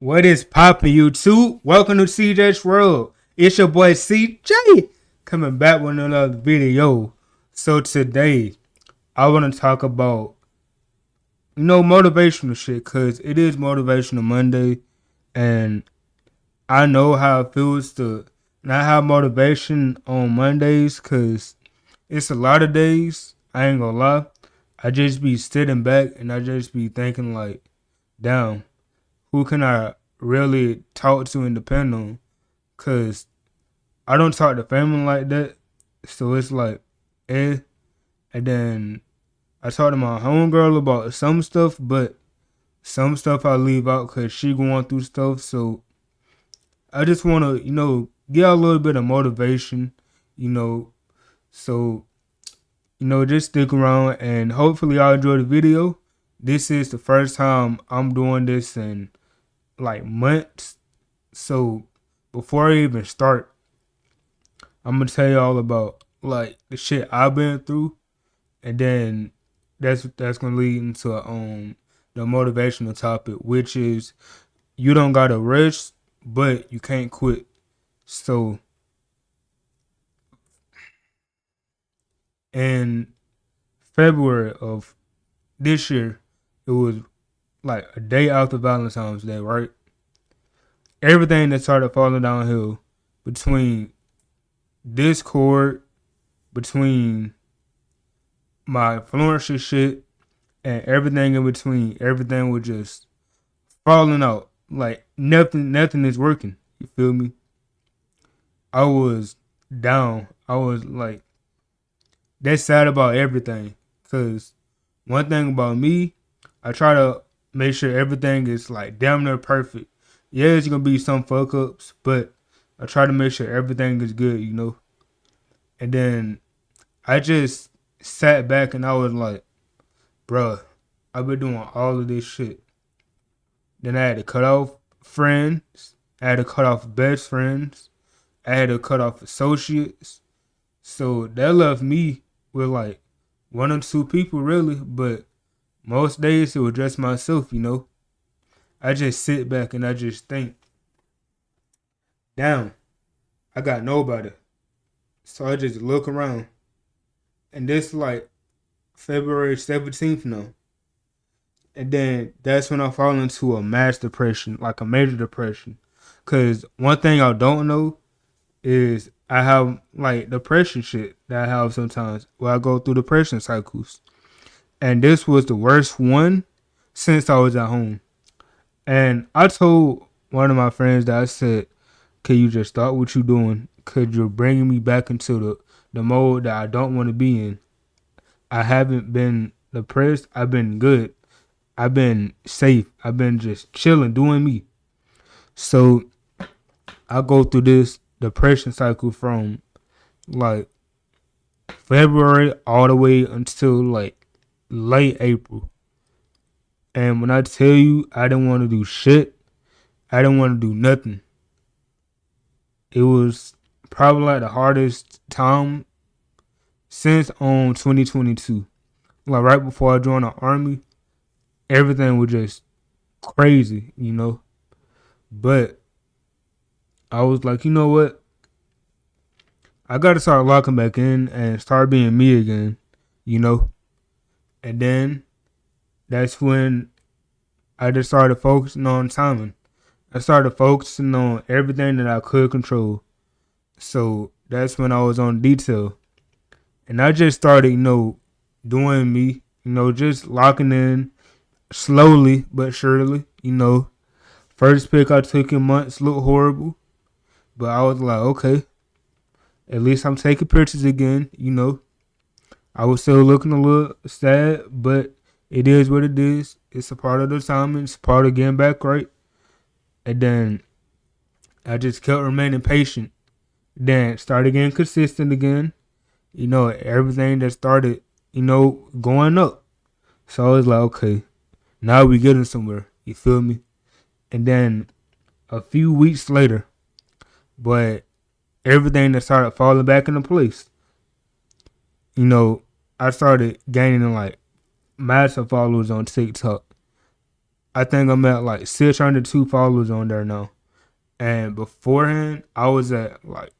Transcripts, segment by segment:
What is poppin', YouTube? Welcome to CJ's World. It's your boy CJ coming back with another video. So today, I want to talk about, motivational shit, because it is Motivational Monday, and I know how it feels to not have motivation on Mondays, because it's a lot of days, I ain't gonna lie. I just be sitting back, and I just be thinking like, damn, who can I really talk to and depend on? Cause I don't talk to family like that. So it's like, eh. And then I talk to my homegirl about some stuff, but some stuff I leave out cause she going through stuff. So I just wanna, get a little bit of motivation, you know. So, just stick around and hopefully y'all enjoy the video. This is the first time I'm doing this in like months. So before I even start, I'm gonna tell you all about like the shit I've been through, and then that's gonna lead into the motivational topic, which is you don't gotta rush, but you can't quit. So in February of this year, it was like a day after Valentine's Day, right? Everything that started falling downhill between Discord, between my influencer shit, and everything in between. Everything was just falling out. Like nothing is working. You feel me? I was down. I was like, that's sad about everything. Cause one thing about me, I try to make sure everything is like damn near perfect. Yeah, there's gonna be some fuck ups, but I try to make sure everything is good, And then I just sat back and I was like, bruh, I've been doing all of this shit. Then I had to cut off friends. I had to cut off best friends. I had to cut off associates. So that left me with like one or two people really, but most days it was just myself, I just sit back and I just think, damn, I got nobody. So I just look around. And this like February 17th now. And then that's when I fall into a mass depression, like a major depression. Because one thing I don't know is I have like depression shit that I have sometimes where I go through depression cycles. And this was the worst one since I was at home. And I told one of my friends that I said, can you just stop what you're doing? Because you're bringing me back into the mode that I don't want to be in. I haven't been depressed. I've been good. I've been safe. I've been just chilling, doing me. So I go through this depression cycle from like February all the way until like late April. And when I tell you I didn't want to do shit, I didn't want to do nothing. It was probably like the hardest time since 2022. Like right before I joined the army, everything was just crazy, But I was like, you know what? I got to start locking back in and start being me again, And then that's when I just started focusing on timing. I started focusing on everything that I could control. So that's when I was on detail. And I just started, doing me, just locking in slowly but surely, First pic I took in months looked horrible. But I was like, okay, at least I'm taking pictures again, I was still looking a little sad, but it is what it is. It's a part of the time. It's a part of getting back right. And then I just kept remaining patient. Then started getting consistent again. Everything that started, going up. So I was like, okay, now we getting somewhere. You feel me? And then a few weeks later, but everything that started falling back into place. I started gaining like massive followers on TikTok. I think I'm at like 602 followers on there now. And beforehand, I was at like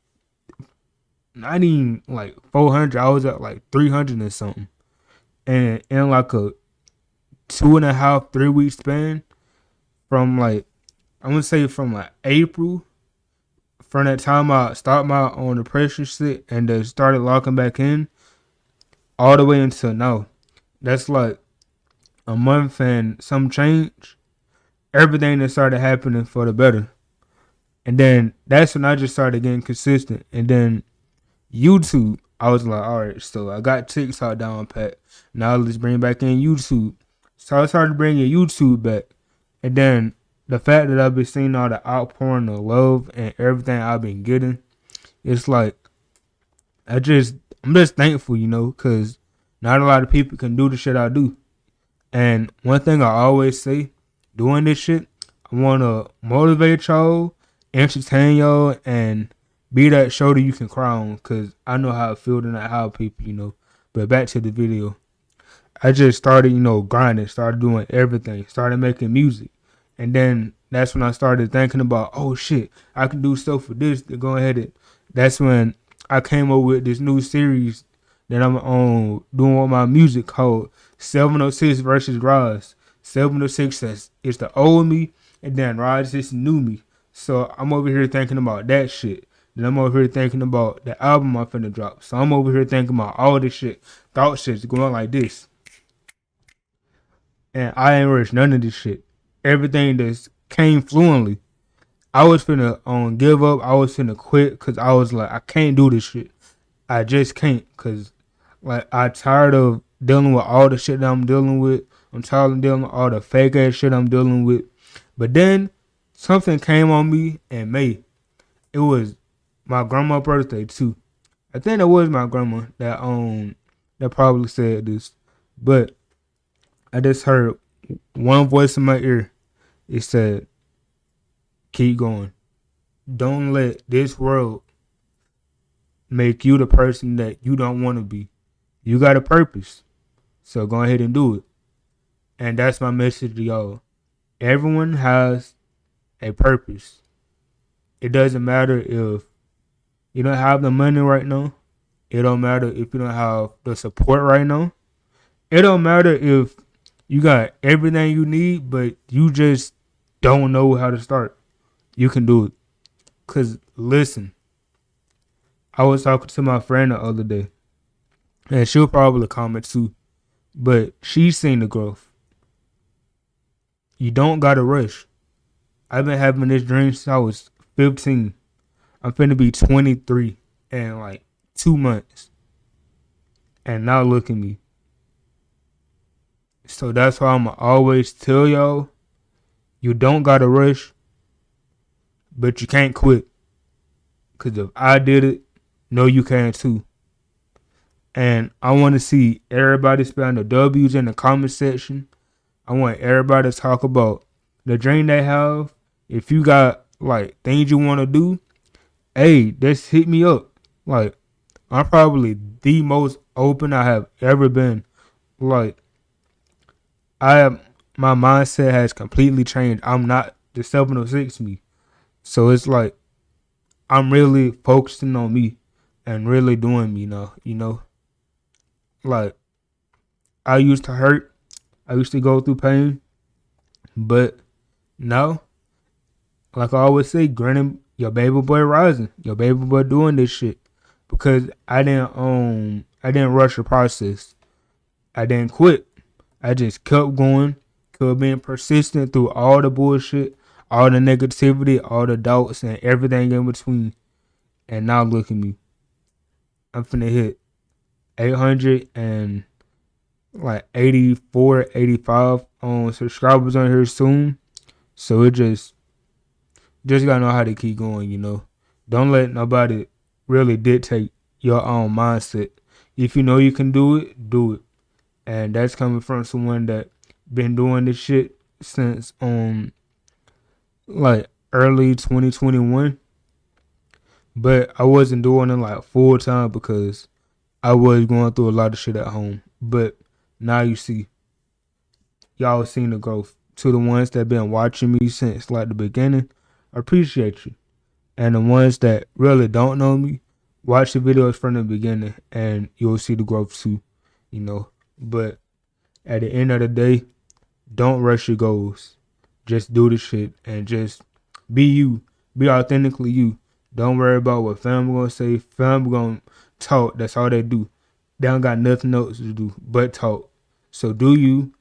not even like 400. I was at like 300 and something. And in like a 2.5, 3 week span, from like I'm gonna say from like April, from that time I stopped my on depression shit and started locking back in, all the way until now. That's like a month and some change. Everything that started happening for the better. And then that's when I just started getting consistent. And then YouTube, I was like, all right, so I got TikTok down pat. Now let's bring back in YouTube. So I started bringing YouTube back. And then the fact that I've been seeing all the outpouring of love and everything I've been getting, it's like, I'm just thankful, because not a lot of people can do the shit I do. And one thing I always say, doing this shit, I want to motivate y'all, entertain y'all, and be that shoulder you can cry on, because I know how I feel and how people. But back to the video. I just started, grinding, started doing everything, started making music. And then that's when I started thinking about, oh shit, I can do stuff for this to go ahead. That's when I came up with this new series that I'm on doing with my music called 706 versus Rise. 706 is the old me, and then Rise is the new me. So I'm over here thinking about that shit. Then I'm over here thinking about the album I'm finna drop. So I'm over here thinking about all this shit. Thought shit's going like this. And I ain't rushed none of this shit. Everything just came fluently. I was finna give up. I was finna quit because I was like, I can't do this shit. I just can't, because like I tired of dealing with all the shit that I'm dealing with. I'm tired of dealing with all the fake ass shit I'm dealing with. But then something came on me in May. It was my grandma's birthday too. I think it was my grandma that probably said this. But I just heard one voice in my ear. It said, keep going. Don't let this world make you the person that you don't want to be. You got a purpose. So go ahead and do it. And that's my message to y'all. Everyone has a purpose. It doesn't matter if you don't have the money right now. It don't matter if you don't have the support right now. It don't matter if you got everything you need, but you just don't know how to start. You can do it. Because listen, I was talking to my friend the other day, and she'll probably comment too, but she's seen the growth. You don't gotta rush. I've been having this dream since I was 15. I'm finna be 23 in like 2 months. And now look at me. So that's why I'ma always tell y'all, you don't gotta rush, but you can't quit. Cause if I did it, no you can too. And I want to see everybody spell the W's in the comment section. I want everybody to talk about the dream they have. If you got like things you want to do, hey, just hit me up. Like, I'm probably the most open I have ever been. Like, my mindset has completely changed. I'm not the 706 me. So it's like, I'm really focusing on me and really doing me now. Like, I used to hurt. I used to go through pain. But now, like I always say, granted, your baby boy rising. Your baby boy doing this shit. Because I didn't rush the process. I didn't quit. I just kept going. Kept being persistent through all the bullshit, all the negativity, all the doubts, and everything in between. And now look at me. I'm finna hit 800 and like 84, 85 subscribers on here soon. So it just gotta know how to keep going. Don't let nobody really dictate your own mindset. If you know you can do it, do it. And that's coming from someone that been doing this shit since like early 2021. But I wasn't doing it like full time because I was going through a lot of shit at home. But now you see, y'all seen the growth. to the ones that been watching me since like the beginning, I appreciate you. And the ones that really don't know me, watch the videos from the beginning and you'll see the growth too, you know. But at the end of the day, don't rush your goals. Just do the shit and just be you. Be authentically you. Don't worry about what family gonna say. Family gonna talk. That's all they do. They don't got nothing else to do but talk. So do you.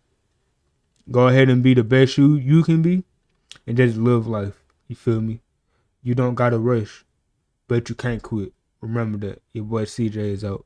Go ahead and be the best you can be and just live life. You feel me? You don't gotta rush, but you can't quit. Remember that. Your boy CJ is out.